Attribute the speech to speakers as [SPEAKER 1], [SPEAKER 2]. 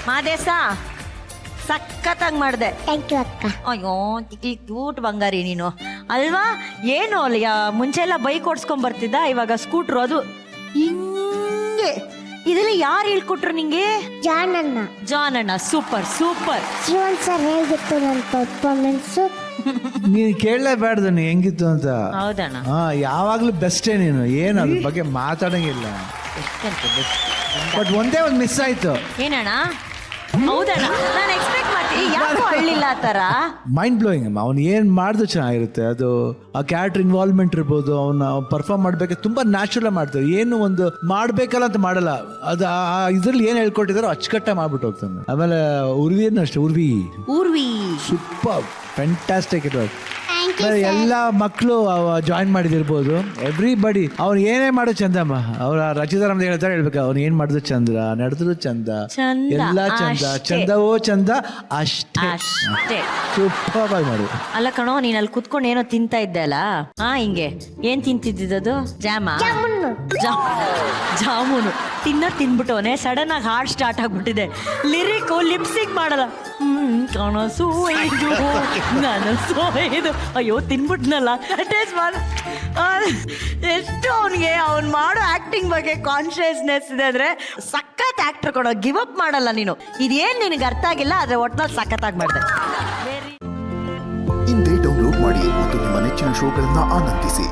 [SPEAKER 1] ಮಾದೇಶ ಸಖತ್ತಾಗಿ ಮಾಡಿದೆ.
[SPEAKER 2] Thank you ಅಕ್ಕ.
[SPEAKER 1] ಅಯ್ಯೋ ಕ್ಯೂಟ್ ಬಂಗಾರಿ ನೀನು ಅಲ್ವಾ. ಏನು ಮುಂಚೆ ಎಲ್ಲ ಬೈಕ್ ಓಡಿಸ್ಕೊಂಡ್ ಬರ್ತಿದ್ದ, ಇವಾಗ ಸ್ಕೂಟ್ರು. ಅದು ಹಿಂಗೆ. ಇದೆಲ್ಲ ಯಾರು ಹೇಳ್ಕೊಟ್ರು ನಿಂಗೆ? ಜಾನ್ ಅಣ್ಣ. Super super.
[SPEAKER 2] ಶಿವನ್ ಸರ್ ಹೇಗಿತ್ತು ನನ್ನ ಪರ್ಫಾರ್ಮೆನ್ಸು?
[SPEAKER 3] ನೀನು ಕೇಳಲೇಬೇಡ್ದು ನೀ ಹೆಂಗಿತ್ತು ಅಂತ.
[SPEAKER 1] ಹೌದಣ್ಣ.
[SPEAKER 3] ಯಾವಾಗ್ಲೂ ಬೆಸ್ಟೇ ನೀನು, ಏನು ಅದ್ರ ಬಗ್ಗೆ ಮಾತಾಡಂಗಿಲ್ಲ. ಬಟ್ ಒಂದೇ ಒಂದು ಮಿಸ್ ಆಯ್ತು.
[SPEAKER 1] ಏನಣ್ಣ? ಹೌದಣ್ಣ, ನಾನು ಎಕ್ಸ್ಪೆಕ್ಟ್ ಮಾಡ್ತೀನಿ. ಯಾಕೋ ಹಳ್ಳಿಲ್ಲ ಆ ಥರ.
[SPEAKER 3] ಮೈಂಡ್ ಬ್ಲೋಯಿಂಗ್ ಅಮ್ಮ. ಅವ್ನು ಏನು ಮಾಡಿದ್ರು ಚೆನ್ನಾಗಿರುತ್ತೆ. ಅದು ಆ ಕ್ಯಾರೆಕ್ಟರ್ ಇನ್ವಾಲ್ವ್ಮೆಂಟ್ ಇರ್ಬೋದು, ಅವನ್ನ ಪರ್ಫಾರ್ಮ್ ಮಾಡ್ಬೇಕು, ತುಂಬಾ ನ್ಯಾಚುರಲ್ ಮಾಡ್ತಾರೆ. ಏನು ಒಂದು ಮಾಡ್ಬೇಕಲ್ಲ ಅಂತ ಮಾಡಲ್ಲ. ಅದು ಇದ್ರಲ್ಲಿ ಏನು ಹೇಳ್ಕೊಟ್ಟಿದಾರೋ ಅಚ್ಚುಕಟ್ಟ ಮಾಡ್ಬಿಟ್ಟು ಹೋಗ್ತಾನೆ. ಆಮೇಲೆ ಉರ್ವಿಯನ್ನು ಅಷ್ಟೇ. Urvi super fantastic it was. ಎಲ್ಲ ಮಕ್ಕಳು ಜಾಯಿನ್ ಮಾಡಿದಿರ್ಬೋದು. ಎವ್ರಿಬಡಿ ಅವ್ರು ಏನೇ ಮಾಡೋ ಚಂದಮ್ಮ. ಅವ್ರ ರಚಿತಾರಾಮ್ ಹೇಳ್ತಾರೆ, ಹೇಳ್ಬೇಕು ಅವ್ನು ಏನ್ ಮಾಡಿದ್ರು ಚಂದ್ರ, ನಡೆದ್ರು ಚಂದ, ಎಲ್ಲ ಚಂದ, ಚಂದವೋ ಚಂದ ಅಷ್ಟೇ. ಸೂಪರ್ ಆಗಿ ಮಾಡು.
[SPEAKER 1] ಅಲ್ಲ ಕಣೋ, ನೀನ್ ಅಲ್ಲಿ ಕುತ್ಕೊಂಡು ಏನೋ ತಿಂತಾ ಇದ್ದೆ ಅಲ್ಲ, ಹಿಂಗೆ ಏನ್ ತಿಂತಿದ್ದದು? ಜಾಮೂನು ತಿನ್ಬಿಟ್ಟವನೆ. ಸಡನ್ ಆಗಿ ಹಾರ್ಟ್ ಸ್ಟಾರ್ಟ್ ಆಗ್ಬಿಟ್ಟಿದೆ. ಲಿರಿಕ್ ಲಿಪ್ಸಿಂಗ್ ಮಾಡಲ್ಲ. ಕನಸು ಇದು ನನಸು ಇದು. ಅಯ್ಯೋ ತಿನ್ಬಿಟ್ನಲ್ಲ. ಟೇಸ್ಟ್ ಮಾಡ. ಎಷ್ಟು ಅವನಿಗೆ ಅವ್ನು ಮಾಡೋ ಆಕ್ಟಿಂಗ್ ಬಗ್ಗೆ ಕಾನ್ಶಿಯಸ್ನೆಸ್ ಇದೆ ಅಂದ್ರೆ ಸಖತ್ ಆಕ್ಟರ್ ಕೊಡೋ. ಗಿವ್ ಅಪ್ ಮಾಡಲ್ಲ ನೀನು. ಇದೇನ್ ನಿನಗೆ ಅರ್ಥ ಆಗಿಲ್ಲ, ಆದ್ರೆ ಒಟ್ನಲ್ಲಿ ಸಖತ್ತಾಗಿ ಮಾಡಿದೆ.
[SPEAKER 4] ಇಂದೇ ಡೌನ್ಲೋಡ್ ಮಾಡಿ ಮತ್ತು ನಿಮ್ಮ ನೆಚ್ಚಿನ ಶೋಗಳನ್ನ ಆನಂದಿಸಿ.